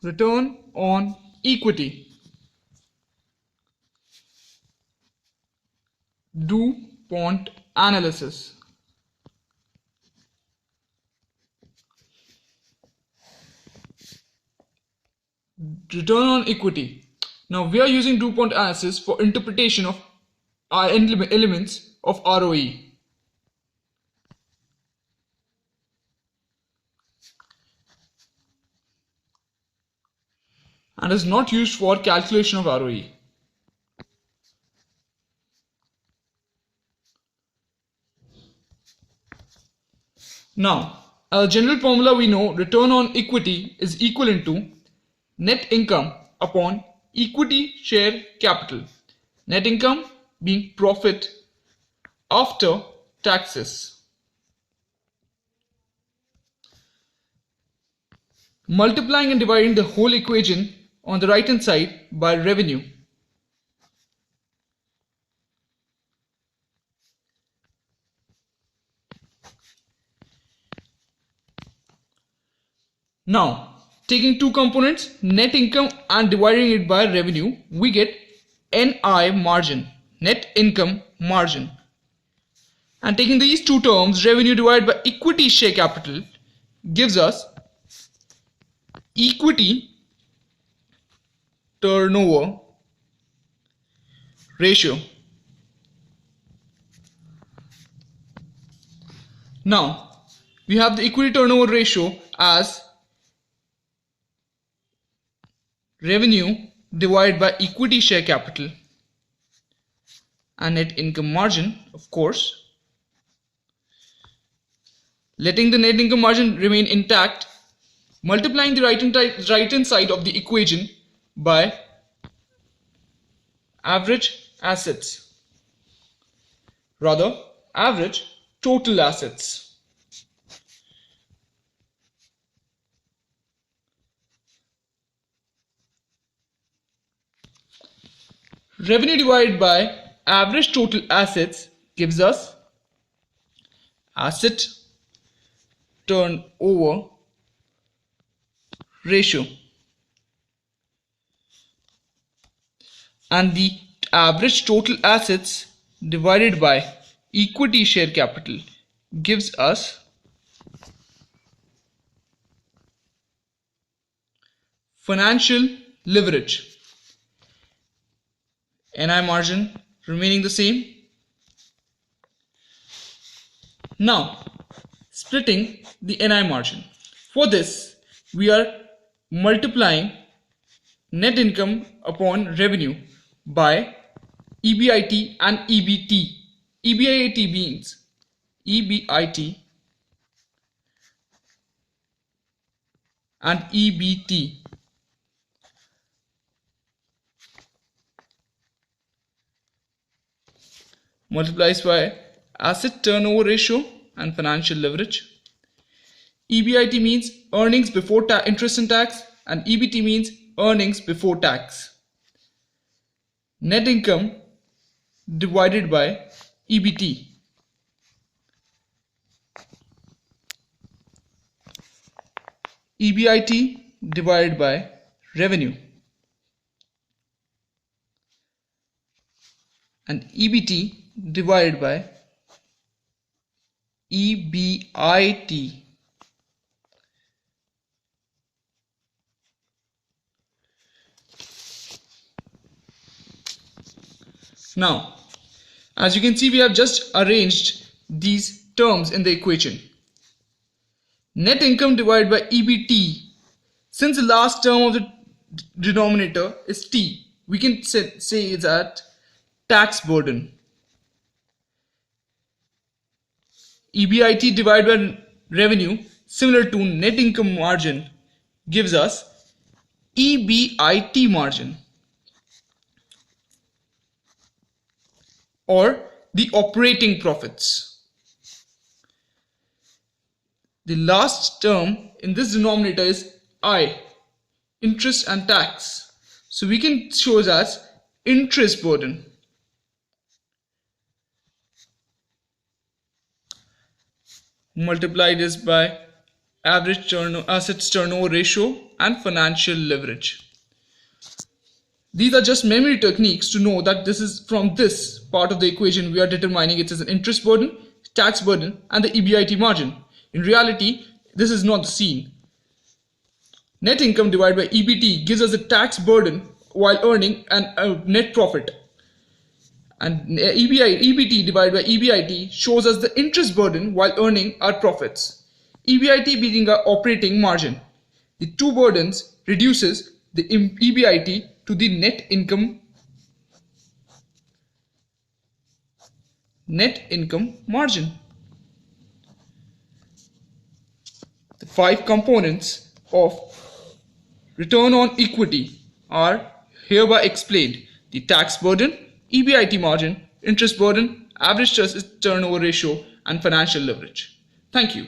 return on equity. Do Pont analysis. Return on equity. Now we are using DuPont analysis for interpretation of elements of ROE. And is not used for calculation of ROE. Now, as a general formula we know return on equity is equivalent to net income upon equity share capital. Net income being profit after taxes. Multiplying and dividing the whole equation on the right hand side by revenue. Now, taking two components, net income and dividing it by revenue, we get NI margin, net income margin. And taking these two terms, revenue divided by equity share capital, gives us equity turnover ratio. Now, we have the equity turnover ratio as revenue divided by equity share capital and net income margin, of course. Letting the net income margin remain intact, multiplying the right hand side of the equation by average assets, rather average total assets. Revenue divided by average total assets gives us asset turnover ratio, and the average total assets divided by equity share capital gives us financial leverage. NI margin remaining the same. Now, splitting the NI margin. For this, we are multiplying net income upon revenue by EBIT and EBT. EBIT means EBIT and EBT. Multiplies by asset turnover ratio and financial leverage. EBIT means earnings before interest and tax, and EBT means earnings before tax. Net income divided by EBT. EBIT divided by revenue, and EBT divided by EBIT. Now, as you can see, we have just arranged these terms in the equation. Net income divided by EBT. Since the last term of the denominator is T, we can say that tax burden. EBIT divided by revenue, similar to net income margin, gives us EBIT margin, or the operating profits. The last term in this denominator is I, interest and tax. So we can show it as interest burden. Multiply this by average assets turnover ratio, and financial leverage. These are just memory techniques to know that this is from this part of the equation we are determining it as an interest burden, tax burden, and the EBIT margin. In reality, this is not the scene. Net income divided by EBT gives us a tax burden while earning a net profit. And EBT divided by EBIT shows us the interest burden while earning our profits. EBIT being our operating margin. The two burdens reduces the EBIT to the net income margin. The 5 components of return on equity are hereby explained: the tax burden, EBIT margin, interest burden, average turnover ratio, and financial leverage. Thank you.